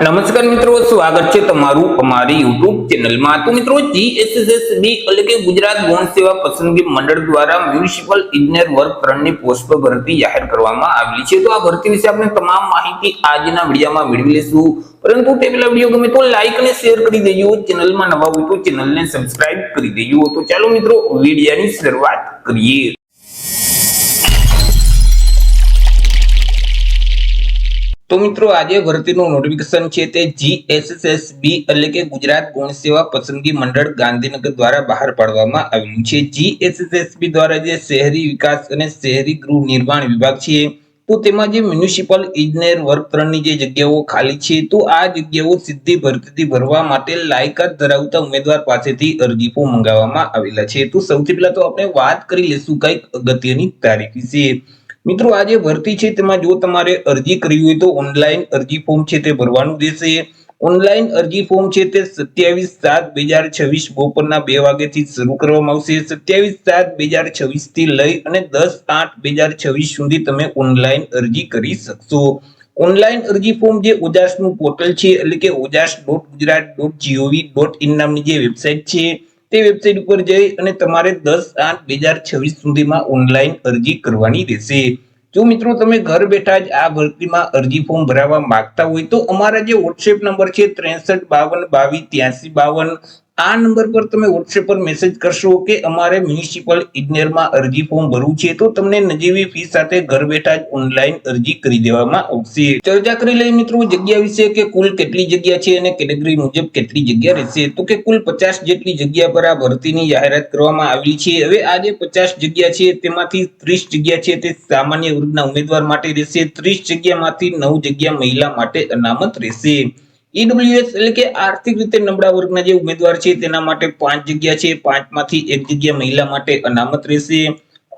નમસ્કાર મિત્રો, સ્વાગત છે તમારું અમારી યુટ્યુબ ચેનલમાં। તો મિત્રો, જીએસએસબી એટલે કે ગુજરાત ગૌણ સેવા પસંદગી મંડળ દ્વારા મ્યુનિસિપલ ઇજનેર વર્ગ 3 ની પોસ્ટ પર ભરતી જાહેર કરવામાં આવેલી છે। તો આ ભરતી વિશે આપણે તમામ માહિતી આજના વિડીયોમાં મેળવી લેશું, પરંતુ તે પહેલા વિડીયો ગમે તો લાઈક અને શેર કરી દેજો, ચેનલમાં નવા હોય તો ચેનલને સબસ્ક્રાઇબ કરી દેજો। તો ચાલો મિત્રો, વિડીયોની શરૂઆત કરીએ। તો મિત્રો, આજે ભરતીનું નોટિફિકેશન છે તે જીએસએસબી એટલે કે ગુજરાત ગૌણ સેવા પસંદગી મંડળ ગાંધીનગર દ્વારા બહાર પાડવામાં આવ્યું છે। જીએસએસબી દ્વારા જે શહેરી વિકાસ અને શહેરી ગૃહ નિર્માણ વિભાગ છે, તો તેમાં જે મ્યુનિસિપલ ઇજનેર વર્ગ 3 ની જે જગ્યાઓ ખાલી છે, તો આ જગ્યાઓ સીધી ભરતીથી ભરવા માટે લાયકાત ધરાવતા ઉમેદવાર પાસેથી અરજી ફોર્મ મંગાવવામાં આવેલા છે। તો સૌથી પહેલા તો આપણે વાત કરી લેશું કઈક અગત્યની તારીખ વિશે। મિત્રો, આ જે ભરતી છે તેમાં જો તમારે અરજી કરવી હોય તો ઓનલાઈન અરજી ફોર્મ છે તે ભરવાનું રહેશે। ઓનલાઈન અરજી ફોર્મ છે તે 27/7/2026 બપોરના 2 વાગ્યાથી શરૂ કરવામાં આવશે। 27/7/2026 થી લઈ અને 10/8/2026 સુધી તમે ઓનલાઈન અરજી કરી શકશો। ઓનલાઈન અરજી ફોર્મ જે ઓજાસનું પોર્ટલ છે એટલે કે ojas.gujarat.gov.in નામની જે વેબસાઇટ છે, તે વેબસાઇટ ઉપર જઈ અને તમારે 10/8/2026 સુધીમાં ઓનલાઈન અરજી કરવાની રહેશે। જો મિત્રો તમે ઘર બેઠા જ આ ભરતીમાં અરજી ફોર્મ ભરાવવા માંગતા હોય તો અમારા જે WhatsApp નંબર છે 6352228352, આ નંબર પર તમે WhatsApp પર મેસેજ કરશો કે અમારે મ્યુનિસિપલ ઇજનેરમાં અરજી ફોર્મ ભરવું છે, તો તમને નજીવી ફી સાથે ઘર બેઠા જ ઓનલાઈન અરજી કરી દેવામાં આવશે। ચર્ચા કરી લઈએ મિત્રો જગ્યા વિશે કે કુલ કેટલી જગ્યા છે અને કેટેગરી મુજબ કેટલી જગ્યા રહેશે। તો કે કુલ 50 જેટલી જગ્યા પર આ ભરતીની જાહેરાત કરવામાં આવી છે। હવે આ જે 50 જગ્યા છે તેમાંથી 30 જગ્યા છે તે સામાન્ય વર્ગના ઉમેદવાર માટે રહેશે। 30 જગ્યામાંથી 9 જગ્યા મહિલા માટે અનામત રહેશે। ઈડબ્લ્યુએસ એટલે કે આર્થિક રીતે નબળા વર્ગના જે ઉમેદવાર છે તેના માટે 5 જગ્યા છે, 5 માંથી 1 જગ્યા મહિલા માટે અનામત રહેશે।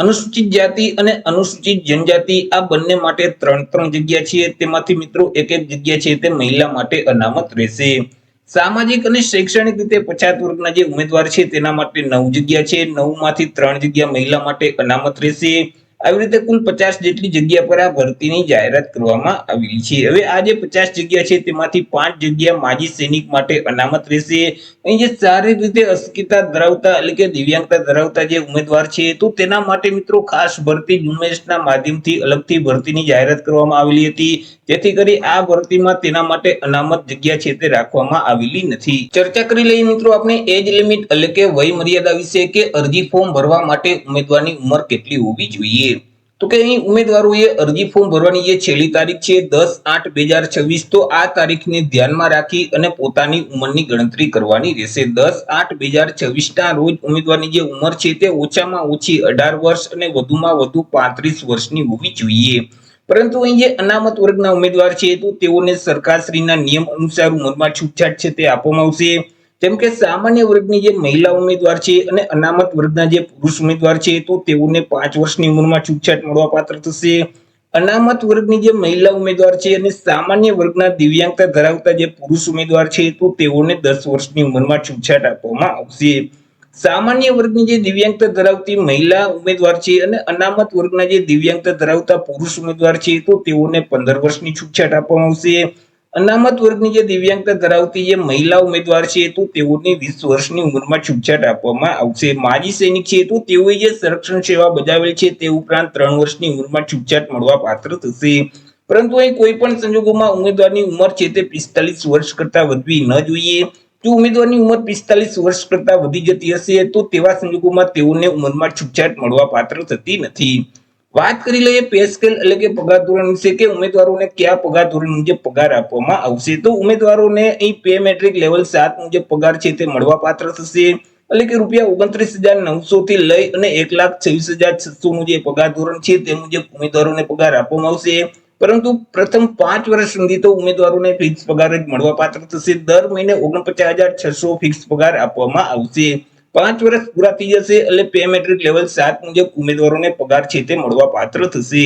અનુસૂચિત જાતિ અને અનુસૂચિત જનજાતિ આ બંને માટે 3 જગ્યા છે, તેમાંથી મિત્રો 1 જગ્યા છે તે મહિલા માટે અનામત રહેશે। સામાજિક અને શૈક્ષણિક રીતે પછાત વર્ગના જે ઉમેદવાર છે તેના માટે 9 જગ્યા છે, 9 માંથી 3 જગ્યા મહિલા માટે અનામત રહેશે। આવી રીતે કુલ 50 જેટલી જગ્યા પર આ ભરતીની જાહેરાત કરવામાં આવેલી છે। હવે આ જે 50 જગ્યા છે તેમાંથી 5 જગ્યા માજી સૈનિક માટે અનામત રહેશે। અહીં જે શારીરિક રીતે અશક્યતા ધરાવતા એટલે કે દિવ્યાંગતા ધરાવતા જે ઉમેદવાર છે, તો તેના માટે મિત્રો ખાસ ભરતી ઝુંબેશના માધ્યમથી અલગથી ભરતીની જાહેરાત કરવામાં આવેલી હતી, જેથી કરી આ ભરતીમાં તેના માટે અનામત જગ્યા છે તે રાખવામાં આવેલી નથી। ચર્ચા કરી લઈએ મિત્રો આપણે એજ લિમિટ એટલે કે વય મર્યાદા વિશે કે અરજી ફોર્મ ભરવા માટે ઉમેદવારની ઉંમર કેટલી હોવી જોઈએ। તો કે અહીં ઉમેદવારોએ અરજી ફોર્મ ભરવાની જે છેલ્લી તારીખ છે 10/8/2026, તો આ તારીખને ધ્યાનમાં રાખી અને પોતાની ઉંમરની ગણતરી કરવાની રહેશે। 10/8/2026 ના રોજ ઉમેદવારની જે ઉંમર છે તે ઓછામાં ઓછી 18 વર્ષ અને વધુમાં વધુ 35 વર્ષની હોવી જોઈએ। પરંતુ અહીં જે અનામત વર્ગના ઉમેદવાર છે તો તેઓને સરકારશ્રીના નિયમ અનુસાર ઉંમરમાં છૂટછાટ છે તે આપવામાં આવશે। જેમ કે સામાન્ય વર્ગની જે મહિલા ઉમેદવાર છે અને અનામત વર્ગના જે પુરુષ ઉમેદવાર છે, તો તેઓને 5 વર્ષની ઉંમરમાં છૂટછાટ મળવાપાત્ર થશે। અનામત વર્ગની જે મહિલા ઉમેદવાર છે અને સામાન્ય વર્ગના દિવ્યાંગતા ધરાવતા જે પુરુષ ઉમેદવાર છે, તો તેઓને 10 વર્ષની ઉંમરમાં છૂટછાટ આપવામાં આવશે। સામાન્ય વર્ગની જે દિવ્યાંગતા ધરાવતી મહિલા ઉમેદવાર છે અને અનામત વર્ગના જે દિવ્યાંગતા ધરાવતા પુરુષ ઉમેદવાર છે, તો તેઓને 15 વર્ષની છૂટછાટ આપવામાં આવશે। અનામત વર્ગની જે દિવ્યાંગતા ધરાવતી જે મહિલા ઉમેદવાર છે, તો તેઓને 20 વર્ષની ઉંમરમાં છૂટછાટ આપવામાં આવશે। માજી સૈનિક છે તો તેઓએ જે સંરક્ષણ સેવા બજાવેલ છે તે ઉપરાંત 3 વર્ષની ઉંમરમાં છૂટછાટ મળવા પાત્ર થશે। પરંતુ અહીં કોઈ પણ સંજોગોમાં ઉમેદવારની ઉંમર છે તે 45 વર્ષ કરતા વધવી ન જોઈએ। જો ઉમેદવારની ઉંમર 45 વર્ષ કરતા વધી જતી હશે તો તેવા સંજોગોમાં તેઓને ઉંમરમાં છૂટછાટ મળવા પાત્ર થતી નથી। વાત કરી લઈએ પે સ્કેલ એટલે કે પગાર ધોરણ વિશે કે ઉમેદવારોને કયા પગાર ધોરણ મુજબ પગાર આપવામાં આવશે। તો ઉમેદવારોને અહીં પે મેટ્રિક લેવલ 7 મુજબ પગાર છે તે મળવા પાત્ર થશે, એટલે કે ₹29,900 થી લઈ અને 1,26,600 નું જે પગાર ધોરણ છે તે મુજબ ઉમેદવારોને પગાર આપવામાં આવશે। પરંતુ પ્રથમ 5 વર્ષ સુધી તો ઉમેદવારોને ફિક્સ પગાર જ મળવા પાત્ર થશે। દર મહિને 49,600 ફિક્સ પગાર આપવામાં આવશે। 5 વર્ષ પૂરા થઈ જશે એટલે પે મેટ્રિક લેવલ 7 મુજબ ઉમેદવારોને પગાર છે તે મળવા પાત્ર થશે।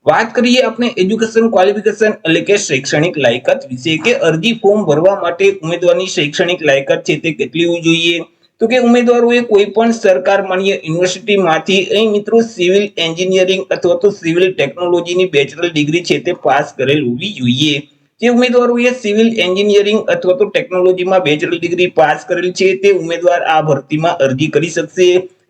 વાત કરીએ આપણે એજ્યુકેશન ક્વોલિફિકેશન એટલે કે શૈક્ષણિક લાયકાત વિશે કે અરજી ફોર્મ ભરવા માટે ઉમેદવારની શૈક્ષણિક લાયકાત છે તે કેટલી હોવી જોઈએ। તો કે ઉમેદવારોએ કોઈ પણ સરકાર માન્ય યુનિવર્સિટીમાંથી અહીં મિત્રો સિવિલ એન્જિનિયરિંગ અથવા તો સિવિલ ટેકનોલોજીની બેચલર ડિગ્રી છે તે પાસ કરેલ હોવી જોઈએ। જે ઉમેદવારોએ સિવિલ એન્જિનિયરિંગ અથવા તો ટેકનોલોજીમાં બેચલર ડિગ્રી પાસ કરેલી છે તે ઉમેદવાર આ ભરતીમાં અરજી કરી શકશે.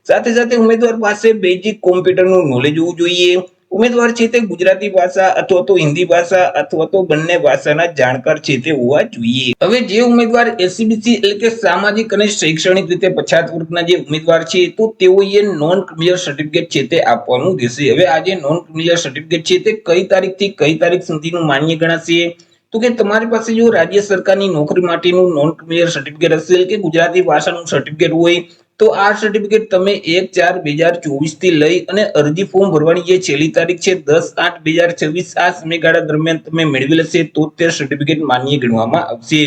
સાથે સાથે ઉમેદવાર પાસે બેઝિક કોમ્પ્યુટરનું નોલેજ હોવું જોઈએ. ઉમેદવાર છે તે ગુજરાતી ભાષા અથવા તો હિન્દી ભાષા અથવા તો બંને ભાષાના જાણકાર છે તે હોવા જોઈએ. હવે જે ઉમેદવાર એસસીબીસી એટલે કે સામાજિક અને શૈક્ષણિક રીતે પછાત વર્ગના જે ઉમેદવાર છે તો તેઓએ નોન ક્રિમિનલ સર્ટિફિકેટ છે તે આપવાનું રહેશે. હવે આ જે નોન ક્રિમિનલ સર્ટિફિકેટ છે તે કઈ તારીખથી કઈ તારીખ સુધીનું માન્ય ગણાશે? તો કે તમારી પાસે જો રાજ્ય સરકારની નોકરી માટેનું નોન ક્રિમિનલ સર્ટિફિકેટ હશે કે ગુજરાતી ભાષાનું સર્ટિફિકેટ હોય તો આ સર્ટિફિકેટ તમે 1/4/2024 થી લઈ અને અરજી ફોર્મ ભરવાની જે છેલ્લી તારીખ છે 10/8/2026 આ સમયગાળા દરમિયાન તમે મેળવેલ હશે તો તે સર્ટિફિકેટ માન્ય ગણવામાં આવશે.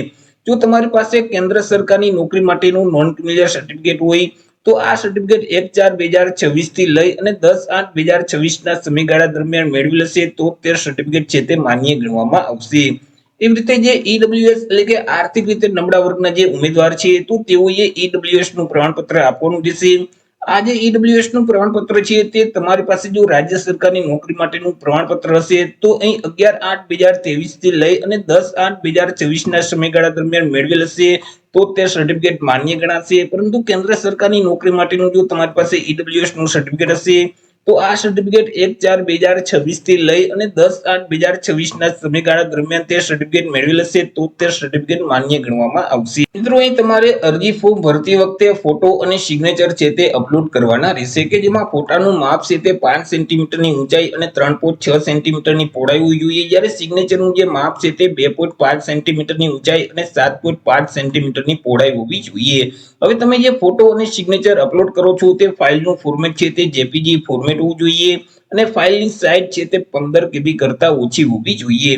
જો તમારી પાસે કેન્દ્ર સરકારની નોકરી માટેનું નોન ક્રિમિનલ સર્ટિફિકેટ હોય તો આ સર્ટિફિકેટ 1/4/2026 થી લઈ અને 10/8/2026 ના સમયગાળા દરમિયાન મેળવેલ હશે તો તે સર્ટિફિકેટ છે તે માન્ય ગણવામાં આવશે. એવી રીતે જે ઈડબ્લ્યુએસ એટલે કે આર્થિક રીતે નબળા વર્ગના જે ઉમેદવાર છે તો તેઓએ ઈડબ્લ્યુએસ નું પ્રમાણપત્ર આપવાનું રહેશે. આ જે ઈડબ્લ્યુએસ નું પ્રમાણપત્ર છે તે તમારી પાસે જો રાજ્ય સરકારની નોકરી માટેનું પ્રમાણપત્ર હશે તો અહીં 11/8/2023 થી લઈ અને 10/8/2024 ના સમયગાળા દરમિયાન મેળવેલ હશે તો તે સર્ટિફિકેટ માન્ય ગણાશે. પરંતુ કેન્દ્ર સરકારની નોકરી માટેનું જો તમારી પાસે ઈડબ્લ્યુએસ નું સર્ટિફિકેટ હશે તો આ સર્ટિફિકેટ 1/4/2026 થી લઈ અને 10/8/2026 ના સમયગાળા દરમિયાન તે સર્ટિફિકેટ મેળવેલ હશે તો તે સર્ટિફિકેટ માન્ય ગણવામાં આવશે. મિત્રો અહીં તમારે અરજી ફોર્મ ભરતી વખતે ફોટો અને સિગ્નેચર છે તે અપલોડ કરવાના રહેશે કે જેમાં ફોટાનું માપ છે તે 5 સેન્ટીમીટરની ઊંચાઈ અને 3.6 સેન્ટીમીટરની પહોળાઈ હોવી જોઈએ, જ્યારે સિગ્નેચરનું જે માપ છે તે 2.5 સેન્ટીમીટરની ઊંચાઈ અને 7.5 સેન્ટીમીટરની પહોળાઈ હોવી જોઈએ. હવે તમે જે ફોટો અને સિગ્નેચર અપલોડ કરો છો તે ફાઇલનું ફોર્મેટ છે તે જેપીજી ફોર્મેટ હોવું જોઈએ અને ફાઇલની સાઇઝ છે તે 15 કેબી કરતા ઓછી હોવી જોઈએ.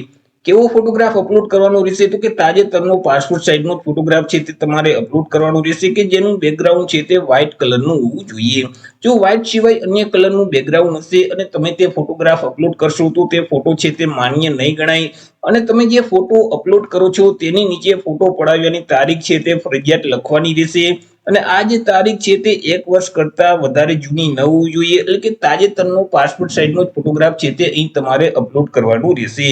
કેવો ફોટોગ્રાફ અપલોડ કરવાનો રહેશે તો કે તાજેતરનો પાસપોર્ટ સાઇઝનો ફોટોગ્રાફ છે તે તમારે અપલોડ કરવાનો રહેશે કે જેનું બેકગ્રાઉન્ડ છે તે વ્હાઇટ કલરનું હોવું જોઈએ. જો વ્હાઇટ સિવાય અન્ય કલરનું બેકગ્રાઉન્ડ હશે અને તમે તે ફોટોગ્રાફ અપલોડ કરશો તો તે ફોટો છે તે માન્ય નહીં ગણાય અને તમે જે ફોટો અપલોડ કરો છો તેની નીચે ફોટો પડાવવાની તારીખ છે તે ફરજિયાત લખવાની રહેશે અને આ જે તારીખ છે તે 1 વર્ષ કરતા વધારે જૂની ન હોવી જોઈએ. એટલે કે તાજેતરનો પાસપોર્ટ સાઇઝનો ફોટોગ્રાફ છે તે અહીં તમારે અપલોડ કરવાનું રહેશે.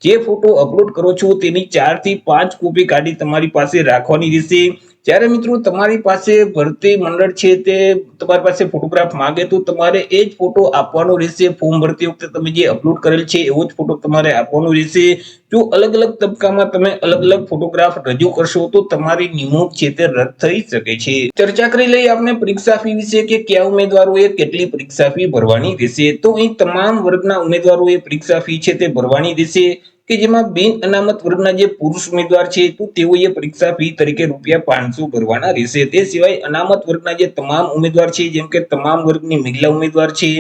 જે ફોટો અપલોડ કરો છો તેની 4 થી 5 કોપી કાઢી તમારી પાસે રાખવાની રહેશે. જ્યારે મિત્રો તમારી પાસે ભરતી મંડળ છે તે તમારી પાસે ફોટોગ્રાફ માંગે તો તમારે એ જ ફોટો આપવાનો રહેશે. ફોર્મ ભરતી વખતે તમે જે અપલોડ કરેલ છે એવો જ ફોટો તમારે આપવાનો રહેશે. જો અલગ અલગ તબક્કામાં તમે અલગ અલગ ફોટોગ્રાફ રજૂ કરશો તો તમારી નિમણૂક છે તે રદ થઈ શકે છે. ચર્ચા કરી લઈએ આપણે પરીક્ષા ફી વિશે કે કયા ઉમેદવારોએ કેટલી પરીક્ષા ફી ભરવાની રહેશે. તો અહીં તમામ વર્ગના ઉમેદવારોએ પરીક્ષા ફી છે તે ભરવાની રહેશે કે જેમાં બિન અનામત વર્ગના જે પુરુષ ઉમેદવાર છે તો તેઓએ પરીક્ષા ફી તરીકે ₹500 ભરવાના રહેશે. તે સિવાય અનામત વર્ગના જે તમામ ઉમેદવાર છે જેમ કે તમામ વર્ગની મહિલા ઉમેદવાર છે,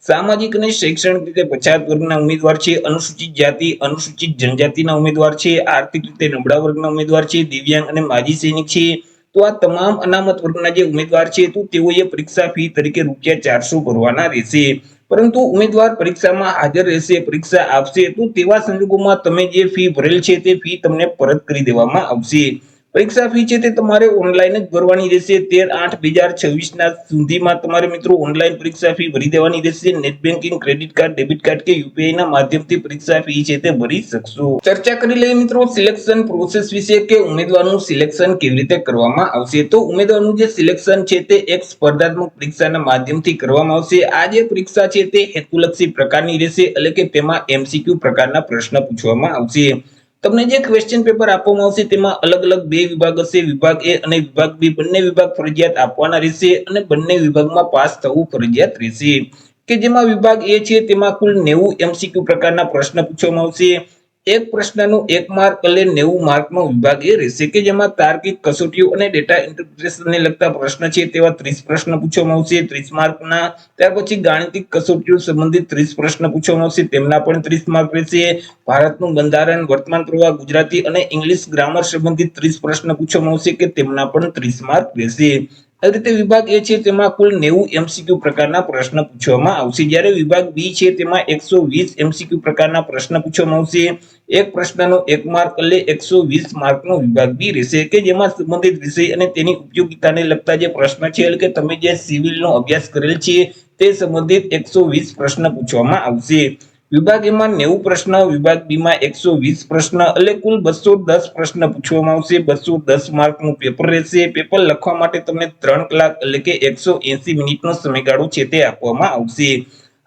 સામાજિક અને શૈક્ષણિક રીતે પછાત વર્ગના ઉમેદવાર છે, અનુસૂચિત જાતિ અનુસૂચિત જનજાતિના ઉમેદવાર છે, આર્થિક રીતે નબળા વર્ગના ઉમેદવાર છે, દિવ્યાંગ અને માજી સૈનિક છે તો આ તમામ અનામત વર્ગના જે ઉમેદવાર છે તો તેઓએ પરીક્ષા ફી તરીકે ₹400 ભરવાના રહેશે. પરંતુ ઉમેદવાર પરીક્ષામાં હાજર રહેશે, પરીક્ષા આપશે તો તેવા સંજોગોમાં તમે જે ફી ભરેલ છે તે ફી તમને પરત કરી દેવામાં આવશે. પરીક્ષા ફી છે તે તમારે ઓનલાઈન જ ભરવાની રહેશે. 13/8/2026 ના સુધીમાં તમારે મિત્રો ઓનલાઈન પરીક્ષા ફી ભરી દેવાની રહેશે. Net banking, credit card, debit card કે યુપીઆઈ ના માધ્યમથી પરીક્ષા ફી છે તે ભરી શકશો. ચર્ચા કરી લઈએ મિત્રો સિલેક્શન પ્રોસેસ વિશે કે ઉમેદવારનું સિલેક્શન કેવી રીતે કરવામાં આવશે. તો ઉમેદવારનું જે સિલેક્શન છે તે એક સ્પર્ધાત્મક પરીક્ષાના માધ્યમથી કરવામાં આવશે. આ જે પરીક્ષા છે તે હેતુલક્ષી પ્રકારની રહેશે એટલે કે તેમાં એમસીક્યુ પ્રકારના પ્રશ્ન પૂછવામાં આવશે. તમને જે ક્વેશ્ચન પેપર આપવામાં આવશે તેમાં અલગ અલગ 2 વિભાગ હશે. વિભાગ એ અને વિભાગ બી બંને વિભાગ ફરજિયાત આપવાના રહેશે અને બંને વિભાગમાં પાસ થવું ફરજિયાત રહેશે. કે જેમાં વિભાગ એ છે તેમાં કુલ 90 એમસીક્યુ પ્રકારના પ્રશ્ન પૂછવામાં આવશે. એક પ્રશ્નનો 1 માર્ક એટલે 90 માર્કનો વિભાગ એ રહેશે કે જેમાં તાર્કિક કસોટીઓ અને ડેટા ઇન્ટરપ્રિટેશનને લગતા પ્રશ્ન છે તેવા 30 પ્રશ્ન પૂછવામાં આવશે 30 માર્કના. ત્યાર પછી ગાણિતિક કસોટીઓ સંબંધિત 30 પ્રશ્ન પૂછવામાં આવશે તેમના પણ 30 માર્ક રહેશે. ભારતનું બંધારણ, વર્તમાન પ્રવાહ, ગુજરાતી અને ઇંગ્લિશ ગ્રામર સંબંધિત 30 પ્રશ્ન પૂછવામાં આવશે કે તેમના પણ 30 માર્ક રહેશે. આ રીતે વિભાગ એ છે તેમાં કુલ 90 એમસીક્યુ પ્રકારના પ્રશ્ન પૂછવામાં આવશે, જ્યારે વિભાગ બી છે તેમાં 120 એમસીક્યુ પ્રકારના પ્રશ્ન પૂછવામાં આવશે. એક પ્રશ્નનો 1 માર્ક એટલે 120 માર્કનો વિભાગ બી રહેશે કે જેમાં સંબંધિત વિષય અને તેની ઉપયોગિતાને લગતા જે પ્રશ્ન છે એટલે કે તમે જે સિવિલનો અભ્યાસ કરેલ છે તે સંબંધિત 120 પ્રશ્ન પૂછવામાં આવશે. વિભાગ A માં 90 પ્રશ્ન, વિભાગ B માં 120 પ્રશ્ન, એટલે કુલ 210 પ્રશ્ન પૂછવામાં આવશે. 210 માર્કનું પેપર રહેશે. પેપર લખવા માટે તમને 3 કલાક એટલે કે 180 મિનિટનો સમયગાળો છે તે આપવામાં આવશે.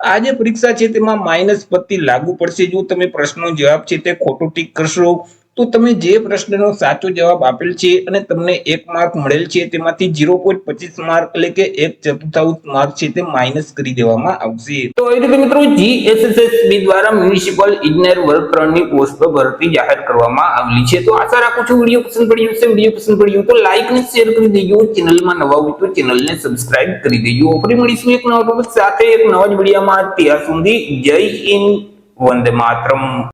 આ જે પરીક્ષા છે તેમાં માઇનસ પદ્ધતિ લાગુ પડશે. જો તમે પ્રશ્નનો જવાબ છે તે ખોટો ટીક કરશો તો તમે જે પ્રશ્નનો સાચો જવાબ આપેલ છે અને તમને 1 માર્ક મળેલ છે તેમાંથી 0.25 માર્ક એટલે કે 1/4 માર્ક છે તે માઇનસ કરી દેવામાં આવશે. તો એ રીતે મિત્રો જીએસએસબી દ્વારા મ્યુનિસિપલ ઇજનેર વર્ગ 3 ની પોસ્ટ પર ભરતી જાહેર કરવામાં આવેલી છે. તો આશા રાખું છું વિડિયો પસંદ પડ્યો હશે. વિડિયો પસંદ પડ્યો તો લાઈક અને શેર કરી દેજો. ચેનલમાં નવા હોય તો ચેનલને સબસ્ક્રાઇબ કરી દેજો. ફરી મળીશું એક નવા ટોપિક સાથે એક નવા જ વિડિયોમાં. ત્યાં સુધી જય હિન્દ, વંદે માતરમ.